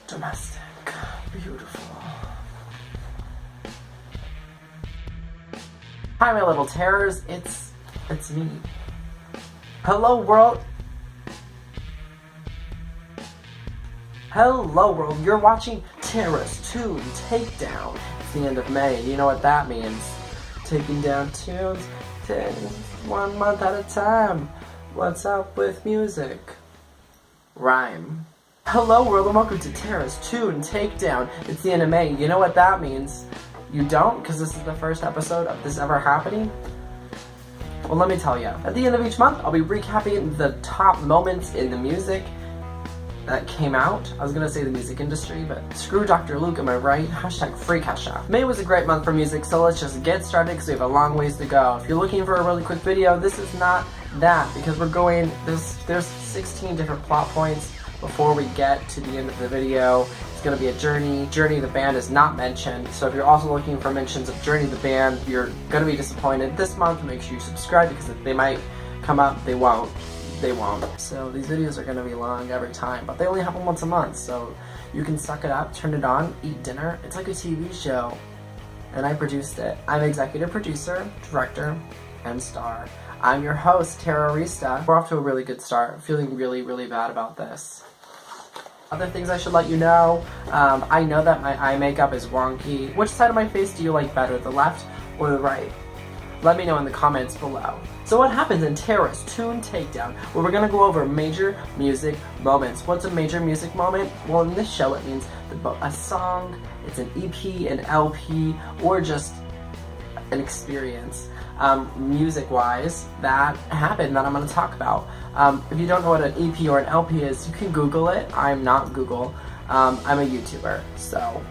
Domestic. Beautiful. Hi, my little terrors. It's me. Hello, world. Hello, world. You're watching Terra'S Tune Takedown. It's the end of May, and you know what that means. Taking down tunes, 1 month at a time. What's up with music? Rhyme. Hello, world, and welcome to Terra'S Tune Takedown. It's the end of May. You know what that means? You don't? Because this is the first episode of this ever happening? Well, let me tell you. At the end of each month, I'll be recapping the top moments in the music that came out. I was gonna say the music industry, but screw Dr. Luke, am I right? Hashtag free cash out. May was a great month for music, so let's just get started because we have a long ways to go. If you're looking for a really quick video, this is not that, because we're going, there's 16 different plot points before we get to the end of the video. It's gonna be a journey. Journey the band is not mentioned, so if you're also looking for mentions of Journey the band, you're gonna be disappointed. This month, make sure you subscribe because they might come up, they won't. So these videos are gonna be long every time, but they only happen once a month, so you can suck it up, turn it on, eat dinner. It's like a TV show, and I produced it. I'm executive producer, director, and star. I'm your host, Terra'S. We're off to a really good start. Feeling really, really bad about this. Other things I should let you know, I know that my eye makeup is wonky. Which side of my face do you like better, the left or the right? Let me know in the comments below. So what happens in Terra'S Tune Takedown, where we're gonna go over major music moments. What's a major music moment? Well, in this show, it means a song, it's an EP, an LP, or just an experience. Music-wise, that happened that I'm gonna talk about. If you don't know what an EP or an LP is, you can Google it. I'm not Google. I'm a YouTuber, so.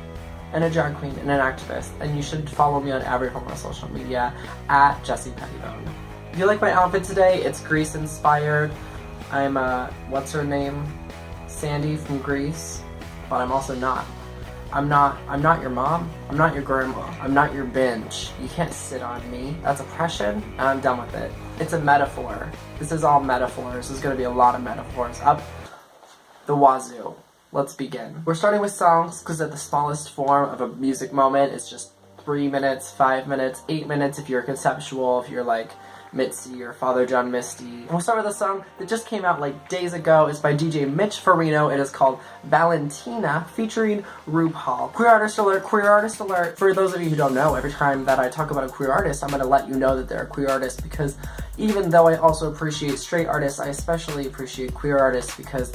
And a drag queen and an activist, and you should follow me on every form of social media at Jessie Pettibone. If you like my outfit today, it's Grease inspired. I'm what's her name? Sandy from Grease, but I'm also not. I'm not your mom. I'm not your grandma. I'm not your binge. You can't sit on me. That's oppression, and I'm done with it. It's a metaphor. This is all metaphors. There's gonna be a lot of metaphors up the wazoo. Let's begin. We're starting with songs because at the smallest form of a music moment, it's just 3 minutes, 5 minutes, 8 minutes if you're conceptual, if you're like Mitzi or Father John Misty. We'll start with a song that just came out like days ago. It's by DJ Mitch Ferrino. It is called Valentina featuring RuPaul. Queer artist alert, queer artist alert. For those of you who don't know, every time that I talk about a queer artist, I'm gonna let you know that they're a queer artist, because even though I also appreciate straight artists, I especially appreciate queer artists because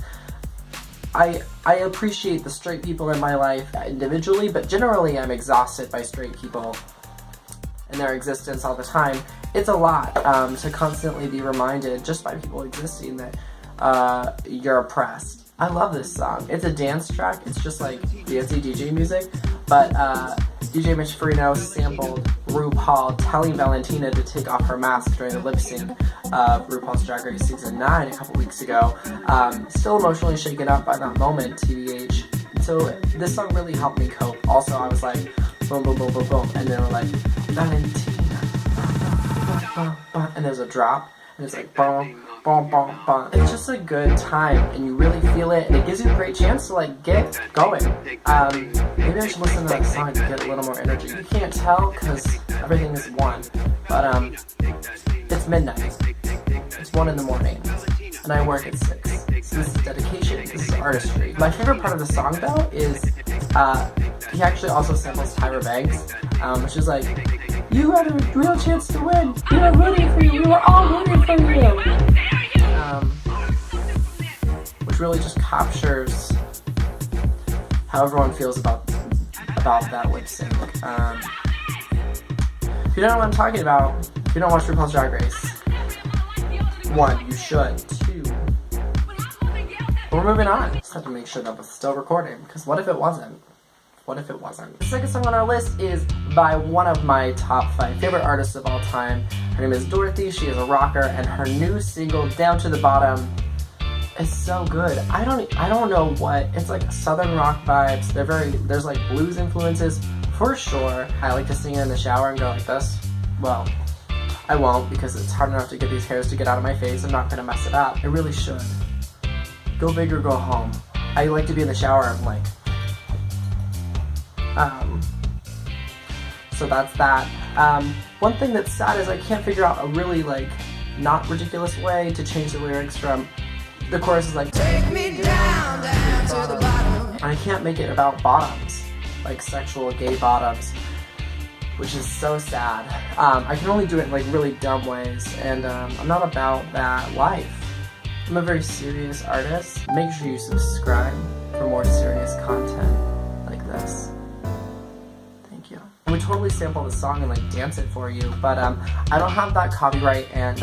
I appreciate the straight people in my life individually, but generally I'm exhausted by straight people and their existence all the time. It's a lot to constantly be reminded just by people existing that you're oppressed. I love this song. It's a dance track. It's just like dancey DJ music, but DJ Mitch Ferrino sampled RuPaul telling Valentina to take off her mask during the lip sync of RuPaul's Drag Race Season 9 a couple weeks ago. Still emotionally shaken up by that moment, TBH. So this song really helped me cope. Also, I was like, boom, boom, boom, boom, boom, and they were like, Valentina, and there's a drop, and it's like, boom, boom, boom, boom. It's just a good time, and you really feel it, and it gives you a great chance to like get going. Maybe I should listen to that song to get a little more energy. You can't tell because everything is one, but it's midnight. It's 1 in the morning, and I work at 6. So this is dedication, this is artistry. My favorite part of the song though is he actually also samples Tyra Banks, which is like, you had a real chance to win. We were rooting for you. We were all rooting for you. Which really just captures how everyone feels about that lip sync. If you don't know what I'm talking about, if you don't watch RuPaul's Drag Race, 1, you should. 2, we're moving on. Just have to make sure that was still recording, because what if it wasn't? What if it wasn't? The second song on our list is by one of my top 5 favorite artists of all time. Her name is Dorothy. She is a rocker, and her new single, Down to the Bottom, is so good. I don't know what, it's like southern rock vibes. There's like blues influences for sure. I like to sing it in the shower and go like this. Well, I won't, because it's hard enough to get these hairs to get out of my face. I'm not gonna mess it up. I really should. Go big or go home. I like to be in the shower. I'm like, so that's that. One thing that's sad is I can't figure out a really like not ridiculous way to change the lyrics from the chorus is like take me down, down to the bottom. And I can't make it about bottoms, like sexual gay bottoms, which is so sad. I can only do it in like really dumb ways, and I'm not about that life. I'm a very serious artist. Make sure you subscribe for more serious content like this. Thank you. I would totally sample the song and like dance it for you, but I don't have that copyright, and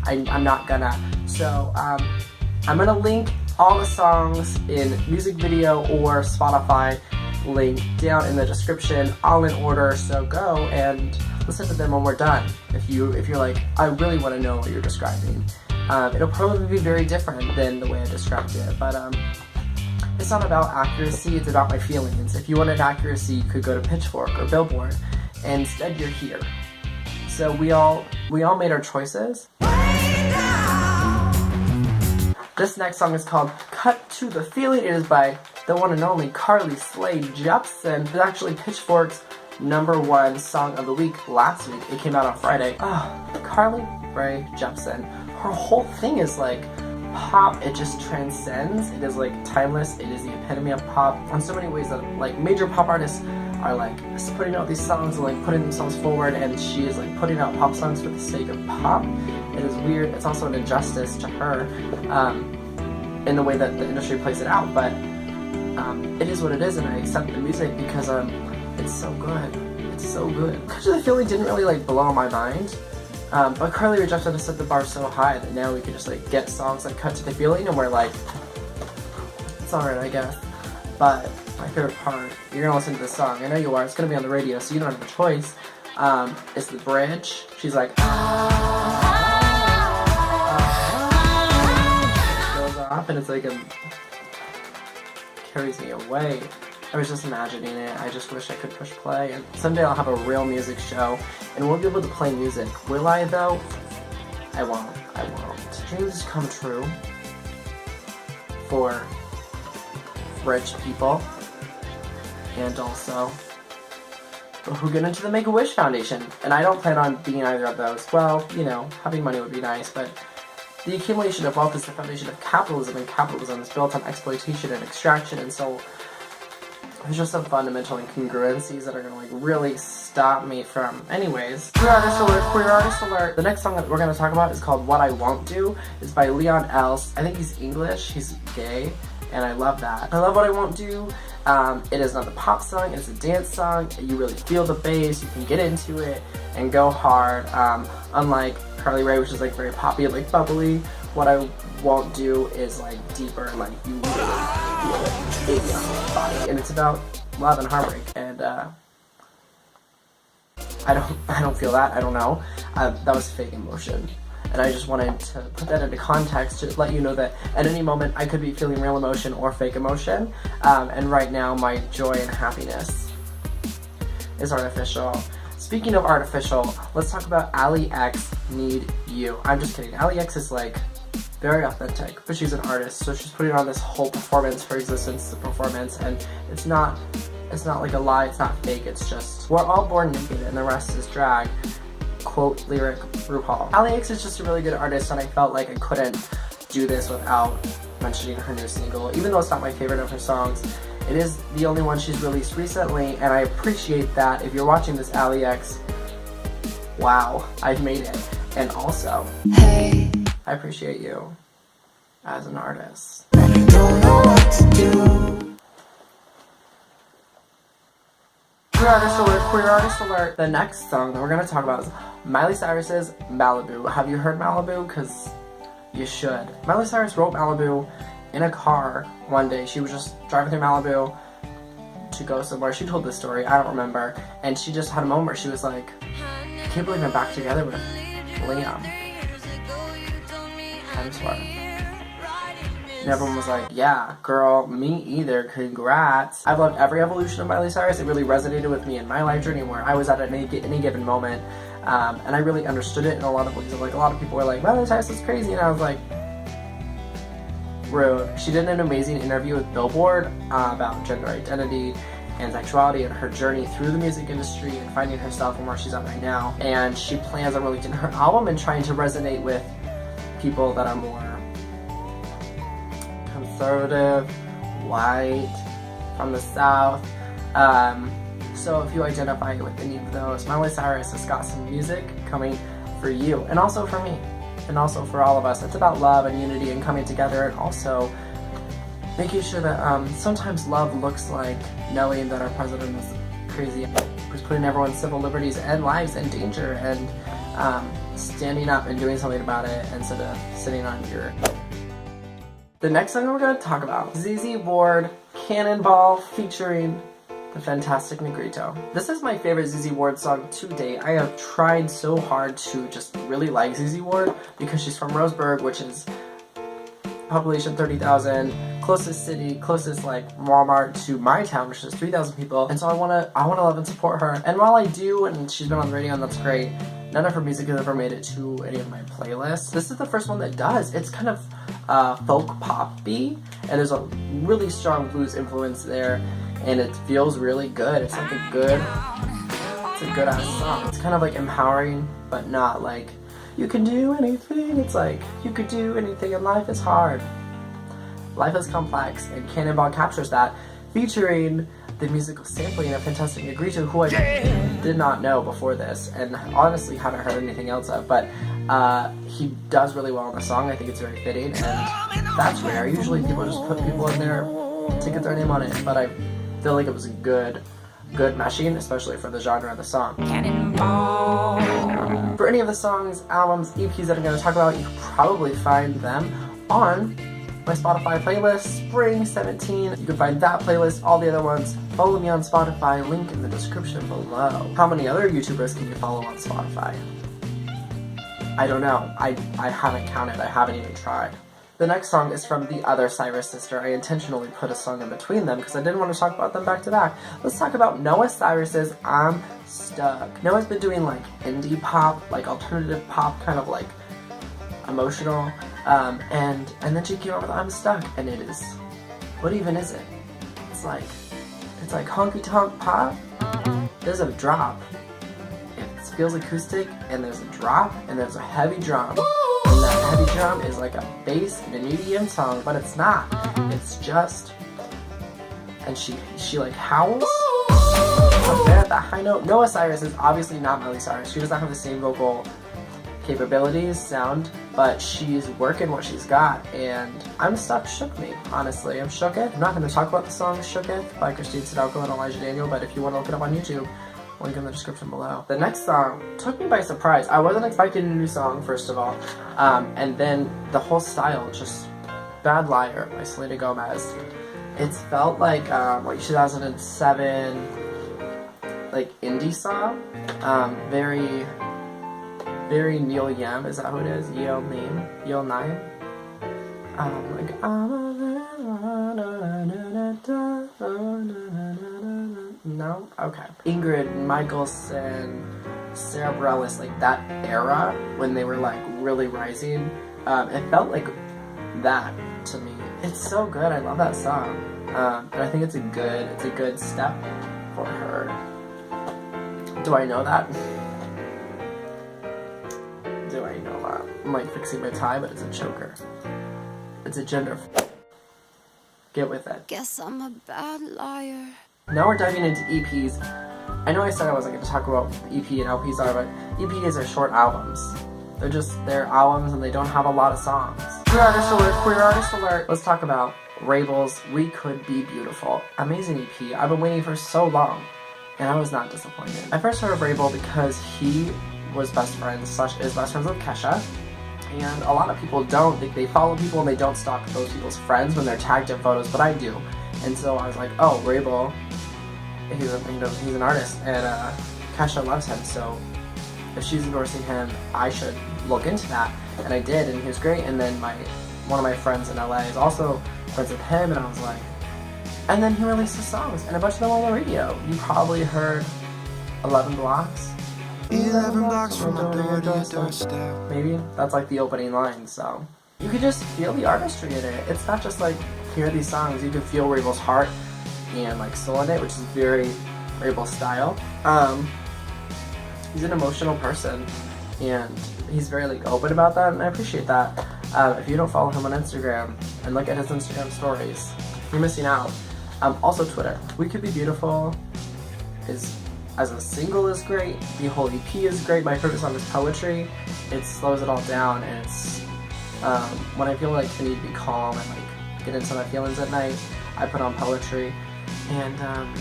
I'm not gonna. So I'm gonna link all the songs in music video or Spotify link down in the description, all in order. So go and listen to them when we're done. If you're like, I really want to know what you're describing. It'll probably be very different than the way I described it, but it's not about accuracy, it's about my feelings. If you wanted accuracy, you could go to Pitchfork or Billboard, and instead you're here. So we all made our choices. This next song is called Cut to the Feeling. It is by the one and only Carly Slade Jepsen. It's actually Pitchfork's #1 song of the week last week. It came out on Friday. Carly Rae Jepsen. Her whole thing is like pop. It just transcends. It is like timeless. It is the epitome of pop in so many ways that like major pop artists are like putting out these songs and like putting themselves forward, and she is like putting out pop songs for the sake of pop. It is weird. It's also an injustice to her in the way that the industry plays it out, but it is what it is, and I accept the music because it's so good. It's so good. Actually, the feeling didn't really like blow my mind. But Carly Rae Jepsen has set the bar so high that now we can just like get songs like Cut to the Feeling, and we're like, it's alright, I guess. But my favorite part, you're gonna listen to this song. I know you are. It's gonna be on the radio, so you don't have a choice. It's the bridge. She's like, goes off, and it's like carries me away. I was just imagining it. I just wish I could push play. And someday I'll have a real music show, and we'll be able to play music. Will I, though? I won't. I won't. Dreams come true for rich people, and also who get into the Make-A-Wish Foundation. And I don't plan on being either of those. Well, you know, having money would be nice, but the accumulation of wealth is the foundation of capitalism, and capitalism is built on exploitation and extraction, and so there's just some fundamental incongruencies that are gonna like really stop me from. Anyways, queer artist alert, queer artist alert. The next song that we're gonna talk about is called What I Won't Do. It's by Leon Else. I think he's English, he's gay, and I love that. I love What I Won't Do. It is not a pop song, it's a dance song. You really feel the bass, you can get into it and go hard. Unlike Carly Rae, which is like very poppy and like bubbly, What I Won't Do is like deeper and like you really feel it in your body, and it's about love and heartbreak, and I don't feel that. I don't know. That was fake emotion, and I just wanted to put that into context to let you know that at any moment I could be feeling real emotion or fake emotion, and right now my joy and happiness is artificial. Speaking of artificial, let's talk about Allie X, Need You. I'm just kidding. Allie X is like very authentic, but she's an artist, so she's putting on this whole performance. Her existence is a performance, and it's not like a lie, it's not fake, it's just, we're all born naked and the rest is drag. Quote lyric RuPaul. Allie X is just a really good artist, and I felt like I couldn't do this without mentioning her new single. Even though it's not my favorite of her songs, it is the only one she's released recently, and I appreciate that. If you're watching this, Allie X, wow, I've made it. And also, hey, I appreciate you as an artist. I don't know what to do. Queer artist alert, queer artist alert. The next song that we're gonna talk about is Miley Cyrus's Malibu. Have you heard Malibu? Because you should. Miley Cyrus wrote Malibu in a car one day. She was just driving through Malibu to go somewhere. She told this story, I don't remember. And she just had a moment where she was like, I can't believe I'm back together with Liam Hemsworth. And everyone was like, yeah, girl, me either, congrats. I've loved every evolution of Miley Cyrus. It really resonated with me in my life journey where I was at any given moment. And I really understood it in a lot of ways. Like, a lot of people were like, Miley Cyrus is crazy. And I was like, rude. She did an amazing interview with Billboard about gender identity and sexuality and her journey through the music industry and finding herself and where she's at right now. And she plans on releasing her album and trying to resonate with people that are more conservative, white, from the South. So if you identify with any of those, Miley Cyrus has got some music coming for you, and also for me, and also for all of us. It's about love and unity and coming together, and also making sure that sometimes love looks like knowing that our president is crazy, who's putting everyone's civil liberties and lives in danger, and standing up and doing something about it instead of sitting on your... The next song we're going to talk about, ZZ Ward, Cannonball, featuring the fantastic Negrito. This is my favorite ZZ Ward song to date. I have tried so hard to just really like ZZ Ward because she's from Roseburg, which is population 30,000, closest city, closest like Walmart to my town, which is 3,000 people. And so I wanna love and support her. And while I do, and she's been on the radio and that's great, none of her music has ever made it to any of my playlists. This is the first one that does. It's kind of folk pop-y, and there's a really strong blues influence there, and it feels really good. It's like a good ass song. It's kind of like empowering, but not like, you can do anything. It's like, you could do anything, and life is hard. Life is complex, and Cannonball captures that, featuring the musical sampling of fantastic Negrito, who I did not know before this, and honestly haven't heard anything else of, but he does really well in the song. I think it's very fitting, and that's rare. Usually people just put people in there to get their name on it, but I feel like it was a good meshing, especially for the genre of the song. Cannonball. For any of the songs, albums, EPs that I'm going to talk about, you can probably find them on my Spotify playlist, Spring 17. You can find that playlist, all the other ones. Follow me on Spotify, link in the description below. How many other YouTubers can you follow on Spotify? I don't know. I haven't counted. I haven't even tried. The next song is from the other Cyrus sister. I intentionally put a song in between them because I didn't want to talk about them back to back. Let's talk about Noah Cyrus's I'm Stuck. Noah's been doing like indie pop, like alternative pop, kind of like emotional. And then she came out with I'm Stuck, and it is, what even is it? It's like honky tonk pop. There's a drop. It feels acoustic, and there's a drop, and there's a heavy drum. And that heavy drum is like a bass in a medium song, but it's not. It's just, and she like howls up there at that high note. Noah Cyrus is obviously not Miley Cyrus. She does not have the same vocal capabilities, sound, but she's working what she's got, and I'm Stuck shook me, honestly. I'm shooketh. I'm not going to talk about the song Shooketh by Christine Sadowko and Elijah Daniel, but if you want to look it up on YouTube, link in the description below. The next song took me by surprise. I wasn't expecting a new song, first of all, and then the whole style, just Bad Liar by Selena Gomez. It's felt like 2007 like indie song, very Neil Young, is that who it is? Yale 9. No? Okay. Ingrid Michaelson, Sarah Bareilles, like that era when they were like really rising. It felt like that to me. It's so good. I love that song. And I think it's a good step for her. Do I know that? Do I know that? I'm like fixing my tie, but it's a choker. It's a gender. Get with it. Guess I'm a bad liar. Now we're diving into EPs. I know I said I wasn't going to talk about what EP and LPs are, but EPs are short albums. They're albums and they don't have a lot of songs. Queer artist alert, queer artist alert. Let's talk about Wrabel's We Could Be Beautiful. Amazing EP. I've been waiting for so long, and I was not disappointed. I first heard of Wrabel because he was is best friends with Kesha, and a lot of people don't. They follow people and they don't stalk those people's friends when they're tagged in photos, but I do. And so I was like, oh, Wrabel, he's an artist, and Kesha loves him, so if she's endorsing him, I should look into that. And I did, and he was great. And then one of my friends in LA is also friends with him, and I was like, and then he released his songs, and a bunch of them on the radio. You probably heard 11 Blocks. 11 blocks from my door to your doorstep. Maybe? That's like the opening line, so. you can just feel the artistry in it. It's not just like, hear these songs, you can feel Wrabel's heart and like soul in it, which is very Wrabel style. He's an emotional person, and he's very like open about that, and I appreciate that. If you don't follow him on Instagram and look at his Instagram stories, you're missing out. Also Twitter. We Could Be Beautiful is, as a single, is great. The whole EP is great. My favorite song is Poetry. It slows it all down, and it's when I feel like I need to be calm and like get into my feelings at night, I put on Poetry and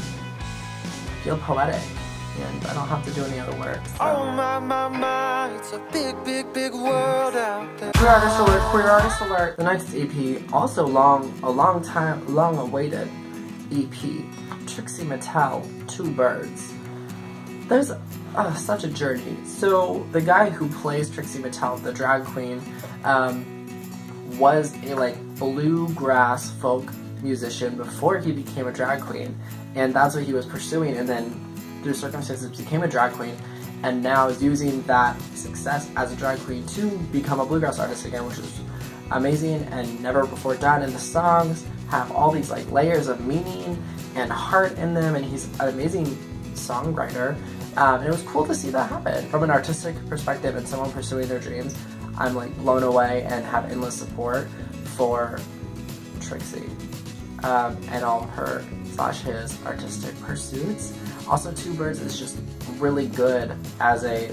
feel poetic. And I don't have to do any other work. So. Oh my, it's a big world out there. Queer Artist Alert, Queer Artist Alert. The next EP, also long awaited EP, Trixie Mattel, Two Birds. There's such a journey. So the guy who plays Trixie Mattel, the drag queen, was a like bluegrass folk musician before he became a drag queen, and that's what he was pursuing, and then through circumstances became a drag queen, and now is using that success as a drag queen to become a bluegrass artist again, which is amazing and never before done. And the songs have all these like layers of meaning and heart in them, and he's an amazing songwriter. And it was cool to see that happen from an artistic perspective and someone pursuing their dreams. I'm like blown away and have endless support for Trixie and all of her / his artistic pursuits. Also, Two Birds is just really good as a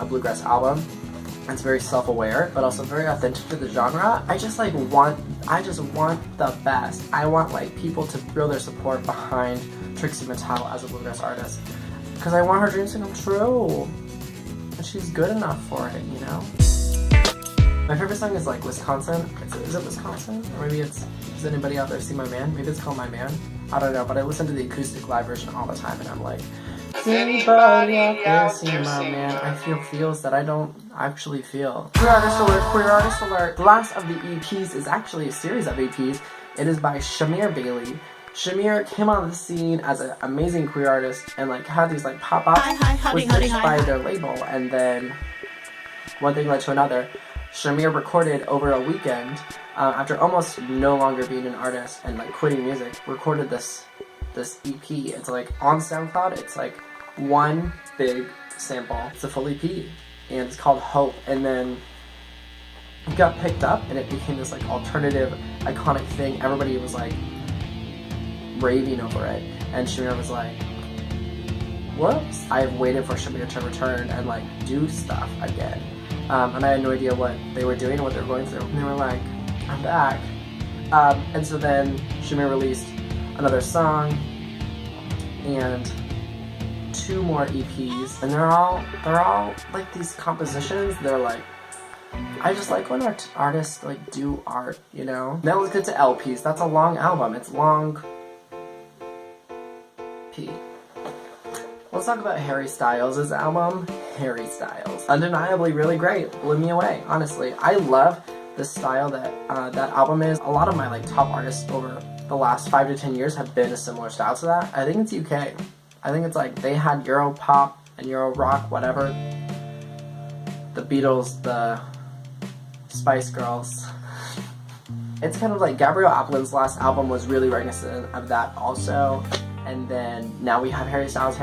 bluegrass album. It's very self-aware, but also very authentic to the genre. I just want the best. I want like people to throw their support behind Trixie Mattel as a bluegrass artist, because I want her dreams to come true, and she's good enough for it, you know. My favorite song is like Wisconsin. Is it Wisconsin? Or maybe it's, does anybody out there see My Man? Maybe it's called My Man. I don't know, but I listen to the acoustic live version all the time, and I'm like, does anybody out there see My Man? I feel feels that I don't actually feel. Queer Artist Alert, Queer Artist Alert. The last of the EPs is actually a series of EPs. It is by Shamir Bailey. Shamir came on the scene as an amazing queer artist and like had these like pop-ups, was pitched by their label, and then one thing led to another. Shamir recorded over a weekend, after almost no longer being an artist and like quitting music, recorded this EP. It's like on SoundCloud, it's like one big sample. It's a full EP, and it's called Hope. And then it got picked up, and it became this like alternative, iconic thing. Everybody was like raving over it, and Shamir was like, whoops, I've waited for Shamir to return and like do stuff again. And I had no idea what they were doing, what they were going through. And they were like, I'm back. And so then Shamir released another song and 2 more EPs, and they're all like these compositions. They're like, I just like when artists like do art, you know. Now let's get to LPs. That's a long album. It's long P. Let's talk about Harry Styles' album, Harry Styles. Undeniably really great, blew me away, honestly. I love the style that that album is. A lot of my like top artists over the last 5 to 10 years have been a similar style to that. I think it's UK. I think it's like they had Euro pop and Euro rock, whatever. The Beatles, the Spice Girls. It's kind of like Gabrielle Aplin's last album was really reminiscent of that also. And then now we have Harry Styles.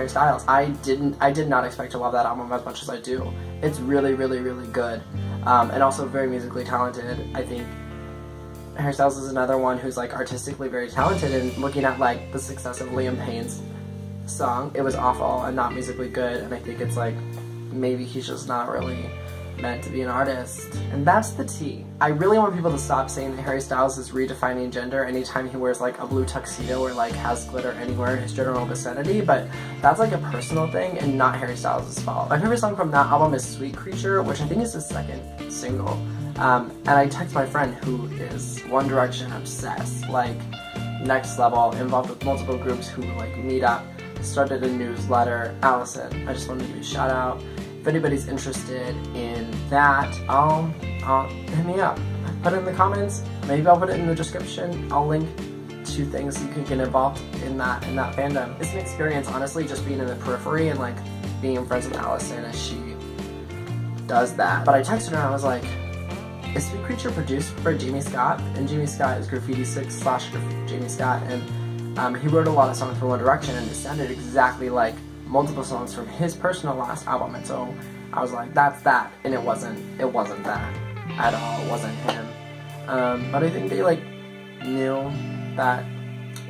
I did not expect to love that album as much as I do. It's really, really, really good. And also very musically talented. I think Harry Styles is another one who's like artistically very talented, and looking at like the success of Liam Payne's song, it was awful and not musically good, and I think it's like maybe he's just not really meant to be an artist. And that's the tea. I really want people to stop saying that Harry Styles is redefining gender anytime he wears like a blue tuxedo or like has glitter anywhere in his general vicinity, but that's like a personal thing and not Harry Styles' fault. My favorite song from that album is Sweet Creature, which I think is his second single. And I text my friend who is One Direction obsessed, like next level, involved with multiple groups who like meet up, started a newsletter. Allison, I just wanted to give you a shout out. If anybody's interested in that, I'll hit me up. Put it in the comments. Maybe I'll put it in the description. I'll link to things you can get involved in that fandom. It's an experience, honestly, just being in the periphery and like being friends with Allison as she does that. But I texted her and I was like, is Sweet Creature produced for Jamie Scott, and Jamie Scott is Graffiti 6 / Jamie Scott, and he wrote a lot of songs for One Direction, and it sounded exactly like multiple songs from his personal last album, and so I was like, that's that, and it wasn't that at all. It wasn't him. But I think they like knew that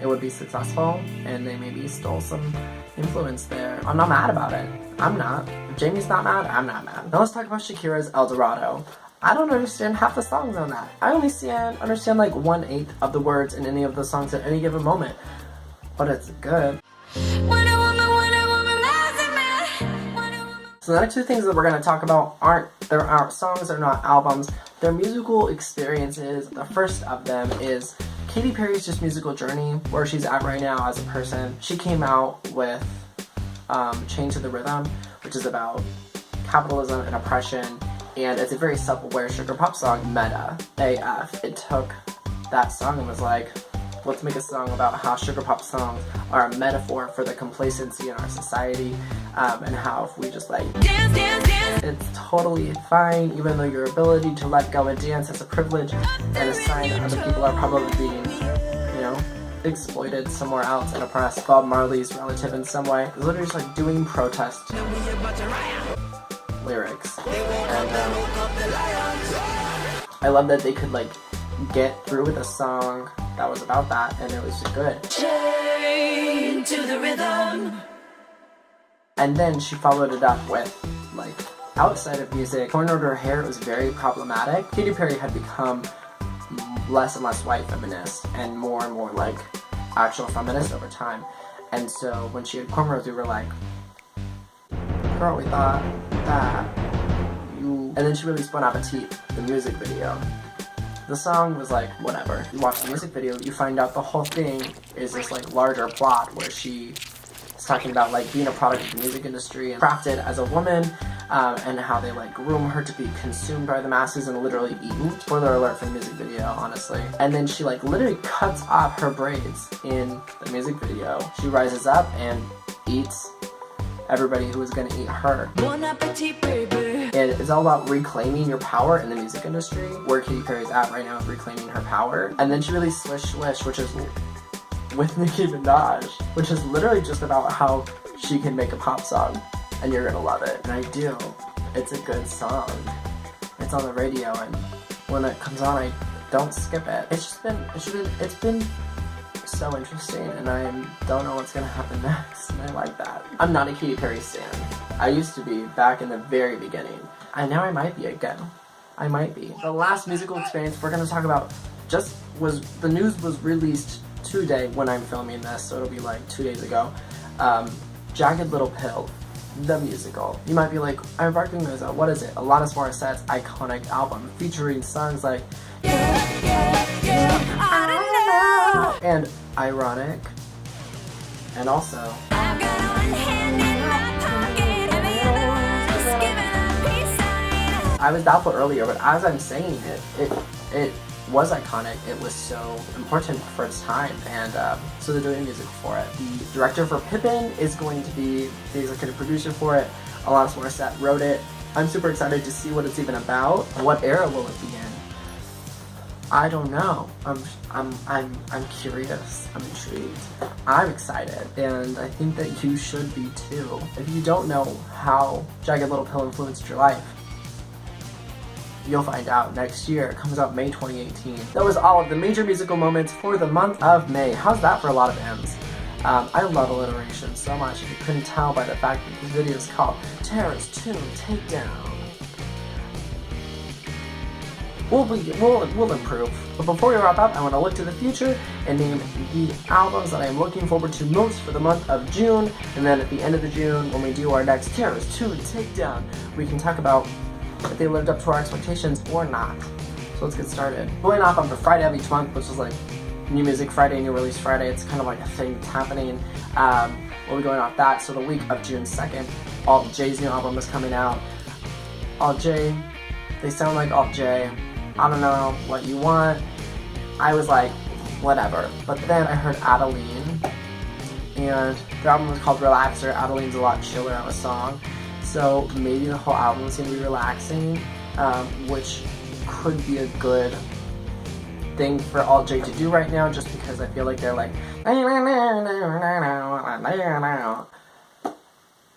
it would be successful, and they maybe stole some influence there. I'm not mad about it. I'm not. If Jamie's not mad, I'm not mad. Now let's talk about Shakira's El Dorado. I don't understand half the songs on that. I only understand like 1/8 of the words in any of the songs at any given moment. But it's good. So the next two things that we're going to talk about aren't songs, they're not albums, they're musical experiences. The first of them is Katy Perry's just musical journey, where she's at right now as a person. She came out with Chained to the Rhythm, which is about capitalism and oppression, and it's a very self-aware sugar pop song, meta AF. It took that song and was like, let's make a song about how sugar pop songs are a metaphor for the complacency in our society, and how if we just like dance, it's totally fine, even though your ability to let go and dance is a privilege and a sign that other people are probably being, you know, exploited somewhere else and oppressed. Bob Marley's relative in some way. It's literally just like doing protest lyrics. And I love that they could like get through with a song that was about that, and it was good. Chained to the rhythm. And then she followed it up with, like, outside of music, cornered her hair. It was very problematic. Katy Perry had become less and less white feminist and more like actual feminist over time. And so when she had cornrows, we were like, girl, we thought that you... And then she released Bon Appetit, the music video. The song was like, whatever. You watch the music video, you find out the whole thing is this like larger plot where she is talking about like being a product of the music industry and crafted as a woman, and how they like groom her to be consumed by the masses and literally eaten. Spoiler alert for the music video, honestly. And then she like literally cuts off her braids in the music video. She rises up and eats everybody who is going to eat her. Bon appetit, baby. And it's all about reclaiming your power in the music industry, where Katy Perry's at right now is reclaiming her power. And then she released Swish Swish, which is with Nicki Minaj, which is literally just about how she can make a pop song, and you're gonna love it. And I do. It's a good song. It's on the radio, and when it comes on, I don't skip it. It's been so interesting, and I don't know what's gonna happen next, and I like that. I'm not a Katy Perry stan. I used to be back in the very beginning, and now I might be again. I might be. The last musical experience we're gonna talk about the news was released today when I'm filming this, so it'll be like 2 days ago. Jagged Little Pill, the musical. You might be like, I recognize that. What is it? Alanis Morissette's iconic album featuring songs like I don't know, and Ironic, and also I've got one hand in my pocket, just giving a peace sign. I was doubtful earlier, but as I'm saying it was iconic. It was so important for its time, and so they're doing music for it. The director for Pippin is going to be the executive producer for it. Alanis Morissette wrote it. I'm super excited to see what it's even about. What era will it be in? I don't know. I'm curious. I'm intrigued. I'm excited, and I think that you should be too. If you don't know how Jagged Little Pill influenced your life, you'll find out next year. It comes out May 2018. That was all of the major musical moments for the month of May. How's that for a lot of M's? I love alliteration so much. If you couldn't tell by the fact that this video is called Terra'S Takedown. We'll improve. But before we wrap up, I want to look to the future and name the albums that I am looking forward to most for the month of June. And then at the end of the June, when we do our next Terra'S Takedown, we can talk about if they lived up to our expectations or not. So let's get started. Going off on the Friday of each month, which is like New Music Friday, New Release Friday. It's kind of like a thing that's happening. We'll be going off that. So the week of June 2nd, Alt J's new album is coming out. Alt J, they sound like Alt J. I don't know what you want. I was like, whatever. But then I heard Adeline, and their album was called Relaxer. Adeline's a lot chiller of a song. So maybe the whole album is going to be relaxing, which could be a good thing for Alt J to do right now, just because I feel like they're like,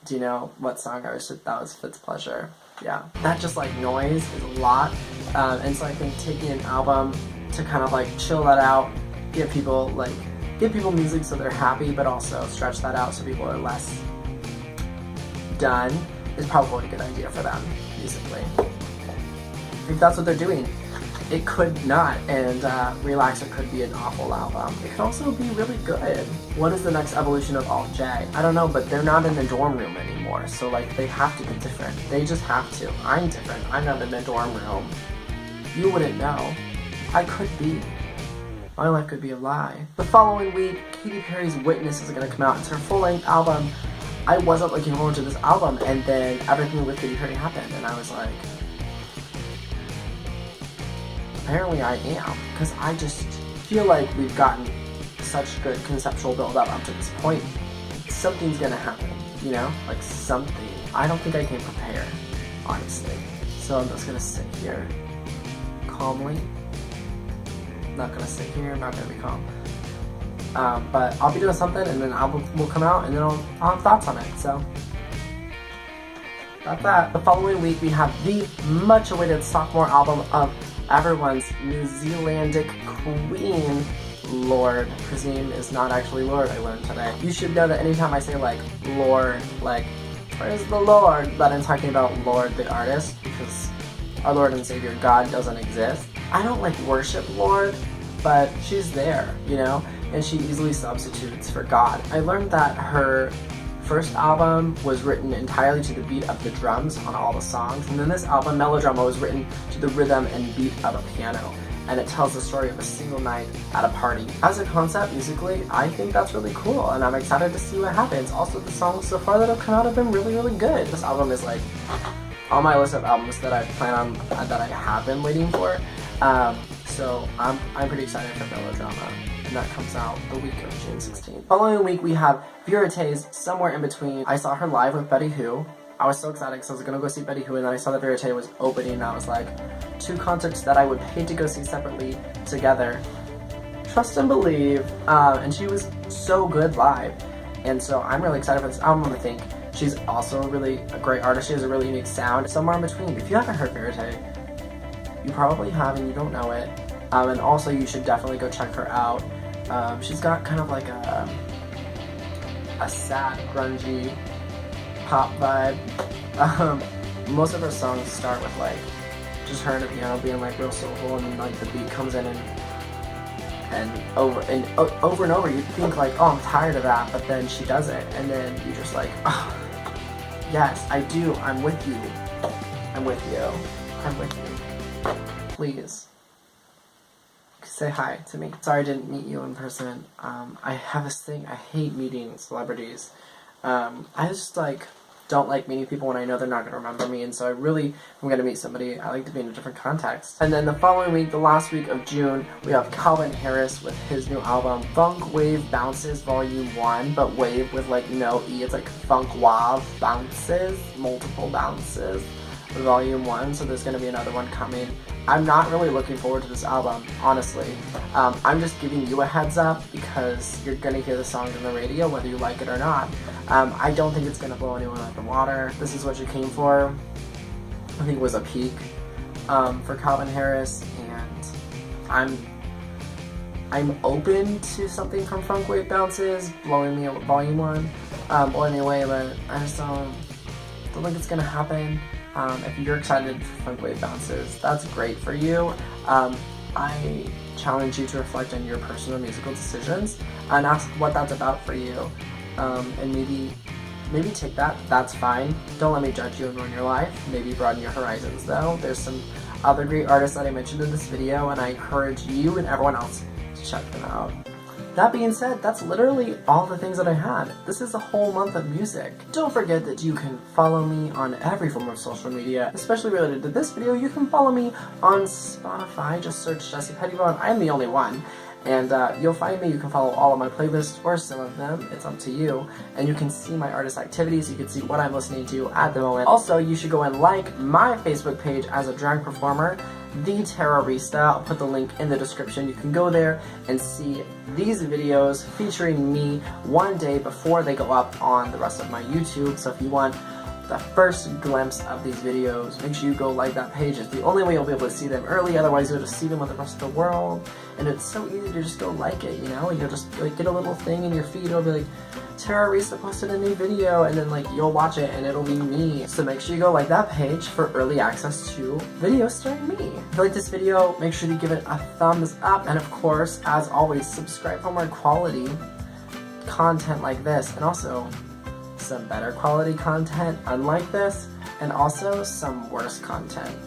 do you know what song that was Fitz Pleasure? Yeah, that just like noise is a lot, and so I think taking an album to kind of like chill that out, give people music so they're happy, but also stretch that out so people are less done is probably a good idea for them musically. If that's what they're doing. It could not, and Relaxer could be an awful album. It could also be really good. What is the next evolution of Alt J? I don't know, but they're not in the dorm room anymore, so like they have to be different. They just have to. I'm different. I'm not in the dorm room. You wouldn't know. I could be. My life could be a lie. The following week, Katy Perry's Witness is gonna come out. It's her full-length album. I wasn't looking forward to this album, and then everything with Katy Perry happened, and I was like, apparently I am, because I just feel like we've gotten such good conceptual build-up to this point. Something's gonna happen, you know? Like something. I don't think I can prepare, honestly. So I'm just gonna sit here calmly. Not gonna sit here, I'm not gonna be calm. But I'll be doing something, and then an album will come out, and then I'll have thoughts on it, so. That's that. The following week we have the much-awaited sophomore album of everyone's New Zealandic queen, Lorde. His name is not actually Lorde, I learned today. You should know that anytime I say like Lorde, like, where's the Lord? That I'm talking about Lorde the artist, because our Lord and Savior God doesn't exist. I don't like worship Lorde, but she's there, you know? And she easily substitutes for God. I learned that her first album was written entirely to the beat of the drums on all the songs, and then this album, Melodrama, was written to the rhythm and beat of a piano, and it tells the story of a single night at a party. As a concept, musically, I think that's really cool, and I'm excited to see what happens. Also, the songs so far that have come out have been really, really good. This album is like on my list of albums that I plan on, that I have been waiting for, so I'm pretty excited for Melodrama. And that comes out the week of June 16th. Following week, we have Vérité Somewhere in Between. I saw her live with Betty Who. I was so excited because I was gonna go see Betty Who, and then I saw that Vérité was opening, and I was like, two concerts that I would pay to go see separately together. Trust and believe. And she was so good live. And so I'm really excited for this album. I think she's also a great artist. She has a really unique sound. Somewhere in Between. If you haven't heard Vérité, you probably have and you don't know it. And also you should definitely go check her out. She's got kind of like a sad, grungy pop vibe. Most of her songs start with like just her and the piano being like real soulful, and then like the beat comes in and over and over you think like, oh, I'm tired of that, but then she does it, and then you're just like, oh, yes, I do, I'm with you, I'm with you, I'm with you, please. Say hi to me. Sorry I didn't meet you in person. I have this thing, I hate meeting celebrities. I just like don't like meeting people when I know they're not going to remember me, and so I really, if I'm going to meet somebody, I like to be in a different context. And then the following week, the last week of June, we have Calvin Harris with his new album, Funk Wave Bounces Volume 1, but wave with like no E, it's like Funk Wave Bounces, multiple bounces, Volume 1, so there's going to be another one coming. I'm not really looking forward to this album, honestly. I'm just giving you a heads up because you're going to hear the songs on the radio whether you like it or not. I don't think it's going to blow anyone out of the water. This is what you came for. I think it was a peak for Calvin Harris, and I'm open to something from Funk Wave Bounces, blowing me Volume 1, blowing me away, but I just don't think it's going to happen. If you're excited for Funk Wave Bounces, that's great for you. I challenge you to reflect on your personal musical decisions and ask what that's about for you. And maybe take that, that's fine. Don't let me judge you and ruin your life. Maybe broaden your horizons though. There's some other great artists that I mentioned in this video, and I encourage you and everyone else to check them out. That being said, that's literally all the things that I had. This is a whole month of music. Don't forget that you can follow me on every form of social media, especially related to this video. You can follow me on Spotify, just search Jessie Pettibone. I'm the only one. And you'll find me, you can follow all of my playlists, or some of them, it's up to you. And you can see my artist activities, you can see what I'm listening to at the moment. Also, you should go and like my Facebook page as a drag performer, The Terra'S. I'll put the link in the description. You can go there and see these videos featuring me one day before they go up on the rest of my YouTube. So if you want the first glimpse of these videos, make sure you go like that page. It's the only way you'll be able to see them early, otherwise you'll just see them with the rest of the world. And it's so easy to just go like it, you know? You'll just like get a little thing in your feed, it'll be like, Terra'S posted a new video, and then like you'll watch it and it'll be me. So make sure you go like that page for early access to videos starring me. If you like this video, make sure you give it a thumbs up, and of course, as always, subscribe for more quality content like this, and also some better quality content unlike this, and also some worse content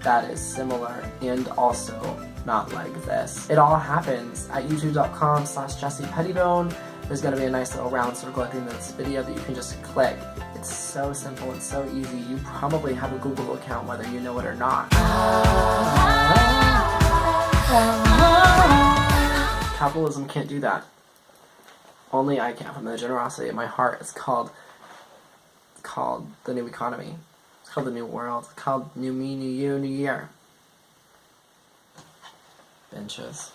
that is similar and also not like this. It all happens at youtube.com/JessiePettibone. There's going to be a nice little round circle at the end of this video that you can just click. It's so simple, it's so easy. You probably have a Google account whether you know it or not. Capitalism can't do that. Only I can, from the generosity of my heart. It's called the new economy. It's called the new world. It's called new me, new you, new year. Benches.